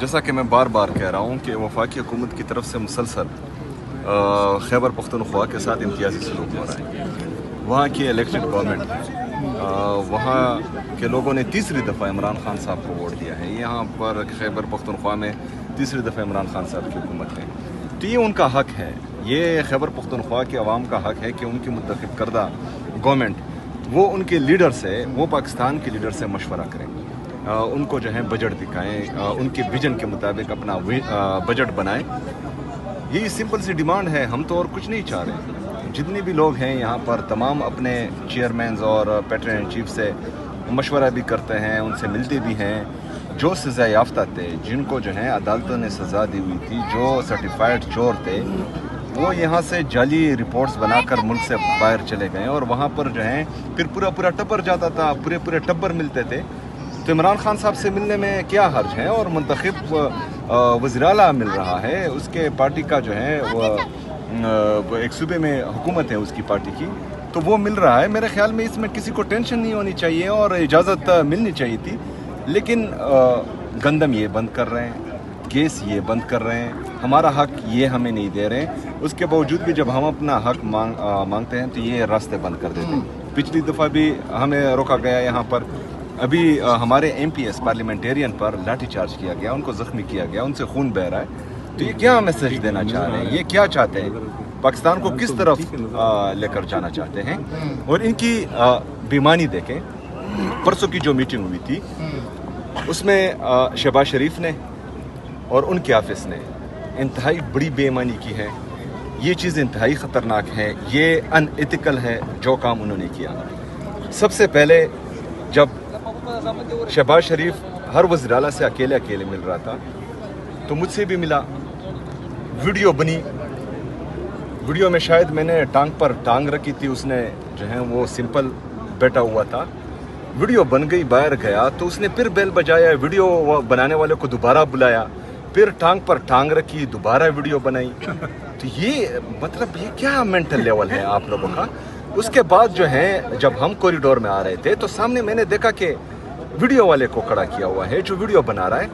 जैसा कि मैं बार बार कह रहा हूँ कि वफाकी हुकूमत की तरफ से मुसलसल खैबर पख्तूनख्वा के साथ इम्तियाजी सलूक हो रहा है। वहाँ की इलेक्टेड गवर्नमेंट है, वहाँ के लोगों ने तीसरी दफ़ा इमरान खान साहब को वोट दिया है। यहाँ पर खैबर पख्तूनख्वा में तीसरी दफ़ा इमरान खान साहब की हुकूमत है, तो ये उनका हक़ है, ये खैबर पख्तूनख्वा के अवाम का हक़ है कि उनकी मुंतखब करदा गवर्नमेंट वो उनके लीडर से, वो पाकिस्तान के लीडर से मशवरा करें, उनको जो है बजट दिखाएं, उनके विजन के मुताबिक अपना बजट बनाएं। यही सिंपल सी डिमांड है, हम तो और कुछ नहीं चाह रहे। जितने भी लोग हैं यहाँ पर तमाम अपने चेयरमैन और पैटर्न इन चीफ से मशवरा भी करते हैं, उनसे मिलते भी हैं। जो सज़ा याफ्ता थे, जिनको जो है अदालतों ने सज़ा दी हुई थी, जो सर्टिफाइड चोर थे, वो यहाँ से जाली रिपोर्ट्स बनाकर मुल्क से बाहर चले गए और वहाँ पर जो है फिर पूरा टब्बर जाता था, पूरे टब्बर मिलते थे। तो इमरान खान साहब से मिलने में क्या हर्ज है, और मुंतखब वज़ीर आला मिल रहा है, उसके पार्टी का जो है वो एक सूबे में हुकूमत है उसकी पार्टी की, तो वो मिल रहा है। मेरे ख्याल में इसमें किसी को टेंशन नहीं होनी चाहिए और इजाज़त मिलनी चाहिए थी, लेकिन गंदम ये बंद कर रहे हैं, केस ये बंद कर रहे हैं, हमारा हक़ ये हमें नहीं दे रहे हैं। उसके बावजूद भी जब हम अपना हक़ मांगते हैं तो ये रास्ते बंद कर देते हैं। पिछली दफ़ा भी हमें रोका गया यहाँ पर, अभी हमारे MPs पार्लियामेंटेरियन पर लाठी चार्ज किया गया, उनको ज़ख्मी किया गया, उनसे खून बह रहा है। तो ये क्या मैसेज देना चाह रहे हैं, ये क्या चाहते हैं, पाकिस्तान को किस तरफ लेकर जाना चाहते हैं? और इनकी बेईमानी देखें। परसों की जो मीटिंग हुई थी उसमें शहबाज शरीफ ने और उनके ऑफिस ने इंतहाई बड़ी बेईमानी की है। ये चीज़ इंतहाई ख़तरनाक है, ये अनएथिकल है जो काम उन्होंने किया। सबसे पहले जब शहबाज शरीफ हर वज़ीर आला से अकेले मिल रहा था, तो मुझसे भी मिला, वीडियो बनी, वीडियो में शायद मैंने टांग पर टांग रखी थी, उसने जो है वो सिंपल बैठा हुआ था। वीडियो बन गई, बाहर गया तो उसने फिर बेल बजाया, वीडियो बनाने वाले को दोबारा बुलाया, फिर टांग पर टांग रखी, दोबारा वीडियो बनाई। तो ये मतलब ये क्या मेंटल लेवल है आप लोगों का? उसके बाद जो है जब हम कॉरिडोर में आ रहे थे तो सामने मैंने देखा कि वीडियो वाले को खड़ा किया हुआ है जो वीडियो बना रहा है,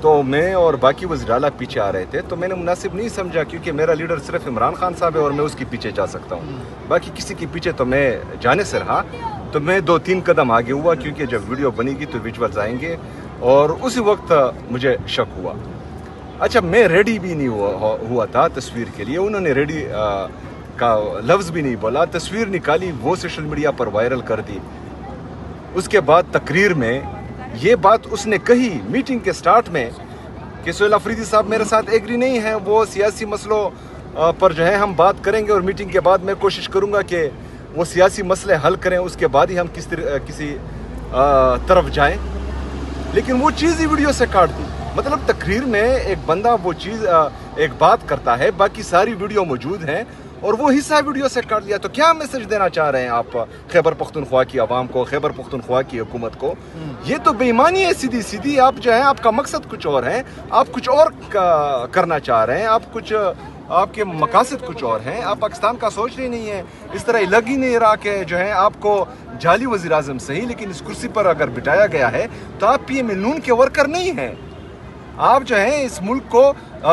तो मैं और बाकी वज़ीर आला पीछे आ रहे थे, तो मैंने मुनासिब नहीं समझा, क्योंकि मेरा लीडर सिर्फ इमरान खान साहब है और मैं उसके पीछे जा सकता हूँ, बाकी किसी के पीछे तो मैं जाने से रहा। तो मैं 2-3 कदम आगे हुआ, क्योंकि जब वीडियो बनेगी तो विजुअल्स आएंगे, और उसी वक्त मुझे शक हुआ। अच्छा, मैं रेडी भी नहीं हुआ था तस्वीर के लिए, उन्होंने रेडी का लफ्ज़ भी नहीं बोला, तस्वीर निकाली, वो सोशल मीडिया पर वायरल कर दी। उसके बाद तकरीर में ये बात उसने कही मीटिंग के स्टार्ट में कि सोहेल अफरीदी साहब मेरे साथ एग्री नहीं है, वो सियासी मसलों पर जो है हम बात करेंगे और मीटिंग के बाद मैं कोशिश करूंगा कि वो सियासी मसले हल करें, उसके बाद ही हम किसी तरफ जाएं। लेकिन वो चीज़ ही वीडियो से काट दी। मतलब तकरीर में एक बंदा वो चीज़ एक बात करता है, बाकी सारी वीडियो मौजूद हैं और वो हिस्सा वीडियो से काट लिया। तो क्या मैसेज देना चाह रहे हैं आप खैबर पख्तूनख्वा की आवाम को, खैबर पख्तूनख्वा की हुकूमत को? ये तो बेईमानी है सीधी सीधी। आप जो है, आपका मकसद कुछ और है, आप कुछ और करना चाह रहे हैं, आप कुछ आपके मकासद कुछ और हैं, आप पाकिस्तान का सोच रहे नहीं है। इस तरह लग ही नहीं रहा कि जो है आपको जाली वज़ीर आज़म सही, लेकिन इस कुर्सी पर अगर बिठाया गया है तो आप PM के वर्कर नहीं हैं। आप जो है इस मुल्क को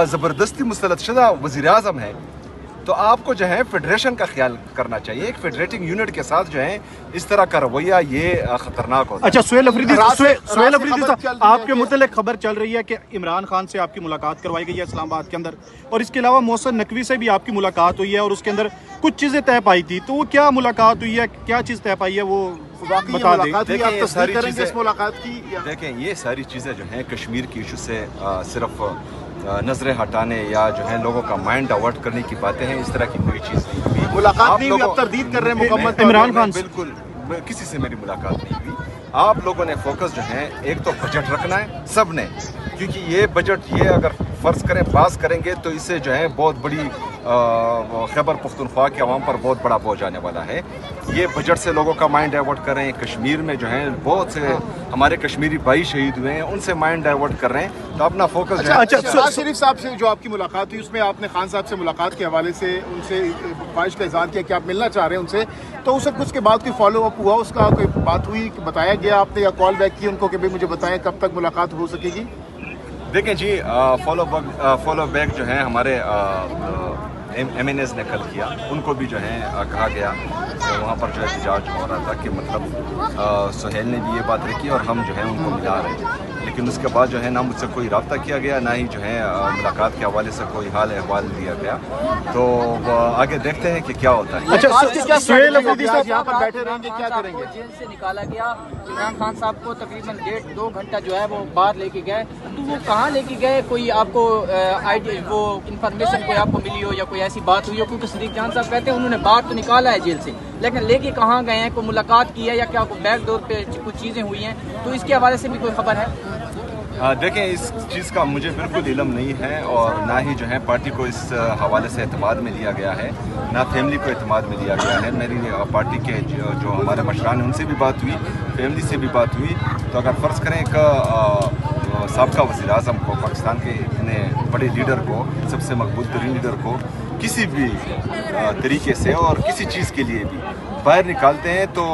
ज़बरदस्ती मुसल्लत शुदा वज़ीर आज़म है, तो आपको जो है फेडरेशन का ख्याल करना चाहिए। एक फेडरेटिंग यूनिट के साथ जो है इस तरह का रवैया ये खतरनाक होता है। अच्छा, सोहेल अफरीदी साहब, आपके मुतल्लिक खबर चल रही है कि इमरान खान से आपकी मुलाकात करवाई गई है इस्लामाबाद के अंदर, और इसके अलावा मोहसिन नकवी से भी आपकी मुलाकात हुई है और उसके अंदर कुछ चीज़ें तय पाई थी। तो वो क्या मुलाकात हुई है, क्या चीज़ तय पाई है, वो बता दें। देखिए, सारी चीज़ें इस मुलाकात की, देखें ये सारी चीज़ें जो हैं कश्मीर की इशू से सिर्फ नजरें हटाने या जो है लोगों का माइंड डाइवर्ट करने की बातें हैं, इस तरह की कोई चीज़ नहीं हुई। मुलाकात नहीं हुई, आप तरदीद कर रहे हैं मुकम्मल इमरान खान? बिल्कुल, किसी से मेरी मुलाकात नहीं हुई। आप लोगों ने फोकस जो है एक तो बजट रखना है सब ने, क्योंकि ये बजट ये अगर फ़र्ज़ करें पास करेंगे तो इससे जो है बहुत बड़ी खैबर पख्तूनख्वा के अवाम पर बहुत बड़ा बोझ आने वाला है। ये बजट से लोगों का माइंड डाइवर्ट कर रहे हैं। कश्मीर में जो है बहुत से हमारे कश्मीरी भाई शहीद हुए हैं, उनसे माइंड डाइवर्ट कर रहे हैं। तो अपना फोकस शहबाज शरीफ साहब से जो आपकी मुलाकात हुई उसमें आपने खान साहब से मुलाकात के हवाले से उनसे ख्वाहिश का इज़हार किया कि आप मिलना चाह रहे हैं उनसे, तो उस कुछ के बाद कोई फॉलो अप हुआ, उसका कोई बात हुई, बताया गया आपने या कॉल बैक की उनको कि भाई मुझे बताएं कब तक मुलाकात हो सकेगी? देखें जी, फॉलो बैक जो है हमारे MNAs ने कल किया, उनको भी जो है कहा गया, तो वहाँ पर जो है एहतजाज हो रहा था कि मतलब सुहेल ने भी ये बात रखी और हम जो है उनको मिला रहे हैं, लेकिन उसके बाद जो है ना मुझसे कोई रब्ता किया गया, ना ही जो है मुलाकात के हवाले से कोई हाल अहवाल दिया गया। तो आगे देखते हैं कि क्या होता है। अच्छा, सुहेल अफरीदी साहब यहाँ पर बैठे रहेंगे, क्या करेंगे? जेल से निकाला गया, इमरान खान साहब को तकरीबन 1.5-2 घंटा जो है वो बाहर लेके गए, तो वो कहाँ लेके गए? कोई आपको आइडिया, वो इंफॉर्मेशन कोई आपको मिली हो या कोई ऐसी बात हुई हो? क्योंकि सदीक जान साहब कहते हैं उन्होंने बाहर तो निकाला है जेल से, लेकिन लेके कहाँ गए हैं? कोई मुलाकात की है या क्या बैक डोर पे कुछ चीज़ें हुई हैं? तो इसके हवाले से भी कोई खबर है? देखें, इस चीज़ का मुझे बिल्कुल इल्म नहीं है और ना ही जो है पार्टी को इस हवाले से एतमाद में लिया गया है, ना फैमिली को एतमाद में लिया गया है। मेरी पार्टी के जो हमारे मशरान हैं उनसे भी बात हुई, फैमिली से भी बात हुई। तो अगर फ़र्ज़ करें कि साबका वज़ीर आज़म को, पाकिस्तान के इतने बड़े लीडर को, सबसे मकबूल तरीन लीडर को किसी भी तरीके से और किसी चीज़ के लिए भी बाहर निकालते हैं, तो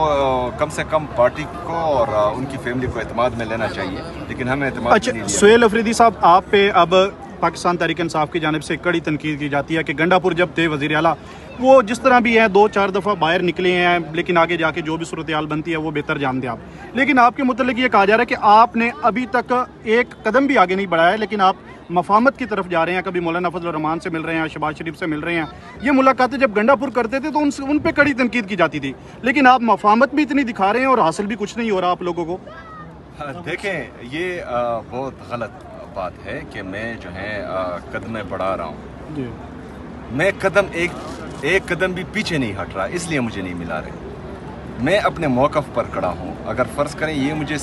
कम से कम पार्टी को और उनकी फैमिली को एतमाद में लेना चाहिए, लेकिन हमें एतमाद अच्छा, नहीं लिया। सुहेल अफरीदी साहब, आप पे अब पाकिस्तान तहरीक इंसाफ की जानिब से कड़ी तनकीद की जाती है कि गंडापुर जब थे वज़ीर आला, वो जिस तरह भी हैं 2-4 दफ़ा बाहर निकले हैं, लेकिन आगे जाके जो भी सूरत हाल बनती है वो बेहतर जानते हैं आप। लेकिन आपके मुतल्लिक ये कहा जा रहा है कि आपने अभी तक एक कदम भी आगे नहीं बढ़ाया है, लेकिन आप मफामत की तरफ जा रहे हैं। कभी मौलाना फजल रहमान से मिल रहे हैं, शहबाज शरीफ से मिल रहे हैं। ये मुलाकातें जब गंडापुर करते थे तो उन पे कड़ी तनकीद की जाती थी, लेकिन आप मफामत भी इतनी दिखा रहे हैं और हासिल भी कुछ नहीं हो रहा आप लोगों को। देखें, ये बहुत गलत बात है कि मैं जो है कदमें बढ़ा रहा हूँ। मैं एक कदम भी पीछे नहीं हट रहा, इसलिए मुझे नहीं मिला रहे। मैं अपने मौक़िफ़ पर खड़ा हूँ। अगर फ़र्ज़ करें ये मुझे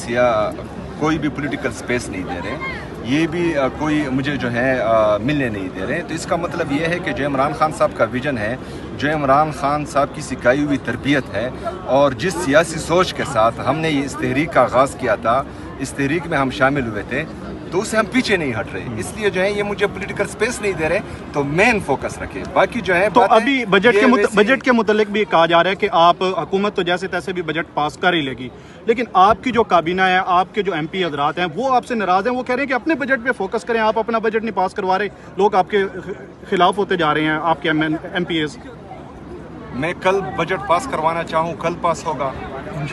कोई भी पॉलिटिकल स्पेस नहीं दे रहे, ये भी कोई मुझे जो है मिलने नहीं दे रहे, तो इसका मतलब ये है कि जो इमरान खान साहब का विज़न है, जो इमरान खान साहब की सिखाई हुई तरबियत है और जिस सियासी सोच के साथ हमने ये इस तहरीक का आगाज़ किया था, इस तहरीक में हम शामिल हुए थे, तो उससे हम पीछे नहीं हट रहे। इसलिए जो है ये मुझे पॉलिटिकल स्पेस नहीं दे रहे, तो मेन फोकस रखे। बाकी जो है तो अभी बजट के मुतालिक भी कहा जा रहा है कि आप हुकूमत तो जैसे तैसे भी बजट पास कर ही लेगी, लेकिन आपकी जो काबीना है, आपके जो MP हजरात हैं, वो आपसे नाराज़ हैं। वो कह रहे हैं कि अपने बजट पे फोकस करें, आप अपना बजट नहीं पास करवा रहे, लोग आपके खिलाफ होते जा रहे हैं, आपके MPs। मैं कल बजट पास करवाना चाहूँ, कल पास होगा,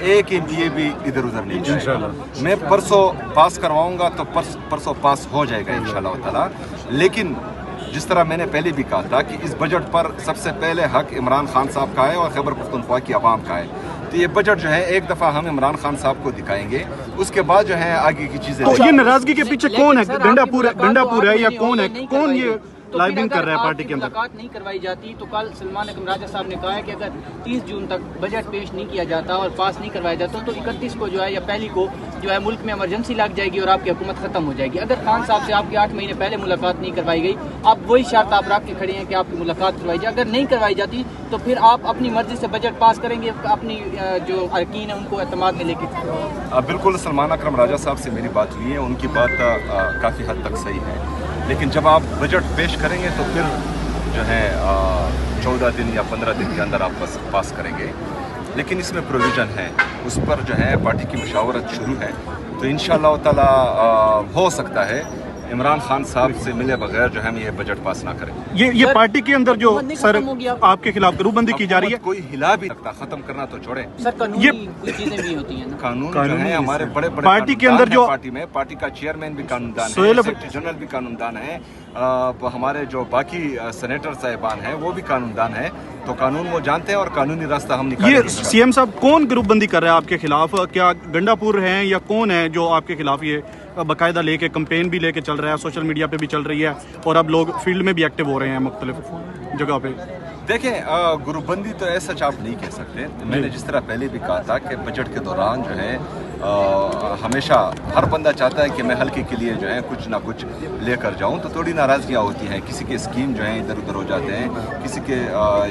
एक MPA भी इधर उधर नहीं जाएगा। मैं परसों पास करवाऊंगा तो परसों पास हो जाएगा इंशाल्लाह ताला। लेकिन जिस तरह मैंने पहले भी कहा था कि इस बजट पर सबसे पहले हक इमरान खान साहब का है और खैबर पख्तूनख्वा की आवाम का है। तो ये बजट जो है एक दफ़ा हम इमरान खान साहब को दिखाएंगे, उसके बाद जो है आगे की चीज़ें। तो ये नाराज़गी के पीछे कौन है? गंडापुर है या कौन है? कौन ये लाइबिंग कर रहा है पार्टी के अंदर? मुलाकात नहीं करवाई जाती तो कल सलमान अकरम राजा साहब ने कहा है कि अगर 30 जून तक बजट पेश नहीं किया जाता और पास नहीं करवाया जाता तो 31 को जो है या पहली को जो है मुल्क में इमरजेंसी लग जाएगी और आपकी हुकूमत खत्म हो जाएगी। अगर खान साहब से आपकी 8 महीने पहले मुलाकात नहीं करवाई गई, आप वही शर्त आप रख के खड़े हैं कि आपकी मुलाकात करवाई जाए। अगर नहीं करवाई जाती तो फिर आप अपनी मर्जी से बजट पास करेंगे, अपनी जो अरकीन है उनको एतमाद में लेके? बिल्कुल, सलमान अकरम राजा साहब से मेरी बात हुई है, उनकी बात काफ़ी हद तक सही है, लेकिन जब आप बजट पेश करेंगे तो फिर जो है 14 दिन या 15 दिन के अंदर आप पास करेंगे। लेकिन इसमें प्रोविज़न है, उस पर जो है पार्टी की मुशावरत शुरू है, तो इंशाअल्लाह ताला हो सकता है इमरान खान साहब से मिले बगैर जो हम ये बजट पास ना करें। ये पार्टी के अंदर जो सर आपके खिलाफ ग्रुपबंदी की जा रही है, कोई हिला भी सकता, खत्म करना तो छोड़े। सर कानूनी कुछ चीजें भी होती हैं ना, कानून जो है हमारे बड़े बड़े पार्टी के अंदर जो पार्टी का चेयरमैन भी कानूनदान है, सेक्रेटरी जनरल भी कानूनदान है, हमारे जो बाकी सेनेटर साहिबान हैं वो भी कानूनदान है, तो कानून वो जानते हैं और कानूनी रास्ता हम निकालेंगे। ये CM साहब कौन ग्रुपबंदी कर रहा है आपके खिलाफ? क्या गंडापुर हैं या कौन है जो आपके खिलाफ ये बाकायदा लेके कैंपेन भी लेके चल रहा है, सोशल मीडिया पे भी चल रही है और अब लोग फील्ड में भी एक्टिव हो रहे हैं मुख्तलिफ जगह पे? देखें, ग्रुपबंदी तो ऐसा आप नहीं कह सकते। मैंने जिस तरह पहले भी कहा था कि बजट के दौरान जो है हमेशा हर बंदा चाहता है कि मैं हल्के के लिए जो है कुछ ना कुछ लेकर जाऊं, तो थोड़ी नाराज़गियाँ होती हैं। किसी के स्कीम जो है इधर उधर हो जाते हैं, किसी के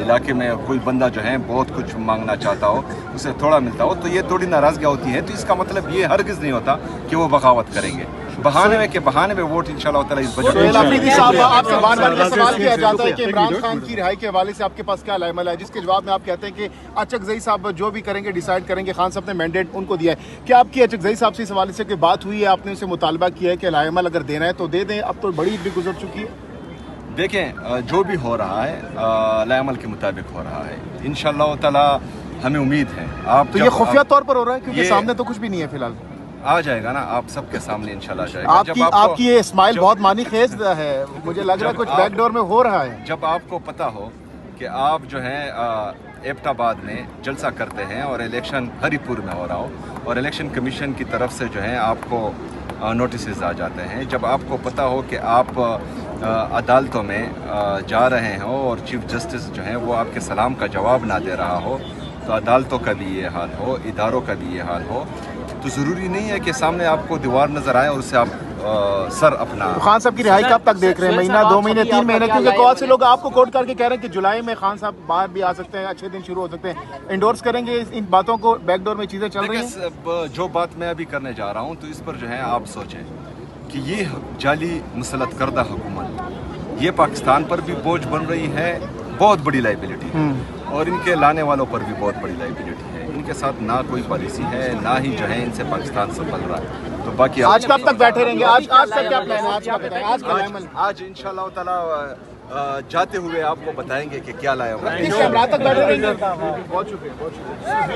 इलाके में कोई बंदा जो है बहुत कुछ मांगना चाहता हो, उसे थोड़ा मिलता हो, तो ये थोड़ी नाराज़गियाँ होती हैं। तो इसका मतलब ये हरगिज़ नहीं होता कि वो बगावत करेंगे। बहाने में वोट इंशाल्लाह ताला इस बजट सोहेल अफरीदी साहब, आपसे बार बार ये इंशाल्लाह सवाल किया जाता है कि से- इमरान खान की रिहाई के हवाले से आपके पास क्या लाइमल है, जिसके जवाब में आप कहते हैं कि अचकजई साहब जो भी करेंगे डिसाइड करेंगे, खान साहब ने मैंडेट उनको दिया है। क्या आपकी अचकजई साहब से इस हवाले से कोई बात हुई है, आपने उनसे मुतालबा किया है कि लाइमल अगर देना है तो दे दें, अब तो बड़ी भी गुजर चुकी है? देखें जो भी हो रहा है लायमल के मुताबिक हो रहा है इंशाल्लाह ताला, हमें उम्मीद है। आप तो जब ये खुफिया आप- तौर पर हो रहा है क्योंकि ये- सामने तो कुछ भी नहीं है फिलहाल। आ जाएगा ना, आप सबके सामने इंशाल्लाह आ जाएगा। आपकी ये स्माइल जब- बहुत मानी खेज है, मुझे लग रहा है जब कुछ आप- बैकडोर में हो रहा है। जब आपको पता हो कि आप जो है एबटाबाद में जलसा करते हैं और इलेक्शन हरिपुर में हो रहा हो और इलेक्शन कमीशन की तरफ से जो है आपको नोटिस आ जाते हैं, जब आपको पता हो कि आप अदालतों में जा रहे हो और चीफ जस्टिस जो है वो आपके सलाम का जवाब ना दे रहा हो, तो अदालतों का भी ये हाल हो, इदारों का भी ये हाल हो, तो ज़रूरी नहीं है कि सामने आपको दीवार नज़र आए और उससे आप सर अपना। तो खान साहब की रिहाई कब तक देख रहे हैं? महीना, 2 महीने, 3 महीने? क्योंकि बहुत से लोग आपको कोट करके कह रहे हैं कि जुलाई में खान साहब बाहर भी आ सकते हैं, अच्छे दिन शुरू हो सकते हैं। इंडोर्स करेंगे इन बातों को? बैकडोर में चीजें चल रही हैं। देखिए, जो बात मैं अभी करने जा रहा हूँ तो इस पर जो है आप सोचें कि ये जाली मुसलत करदा हुकूमत ये पाकिस्तान पर भी बोझ बन रही है, बहुत बड़ी लाइबिलिटी है, और इनके लाने वालों पर भी बहुत बड़ी लाइबिलिटी है। इनके साथ ना कोई पॉलिसी है, ना ही जो है इनसे पाकिस्तान संभल रहा है। तो बाकी आज कब तक बैठे रहेंगे? आज का क्या प्लान है? आज का बताएं, आज का लाइमल। आज इंशाल्लाह ताला जाते हुए आपको बताएंगे कि क्या लाया हुआ है। रात तक बैठे रहेंगे। बहुत शुक्रिया, बहुत शुक्रिया।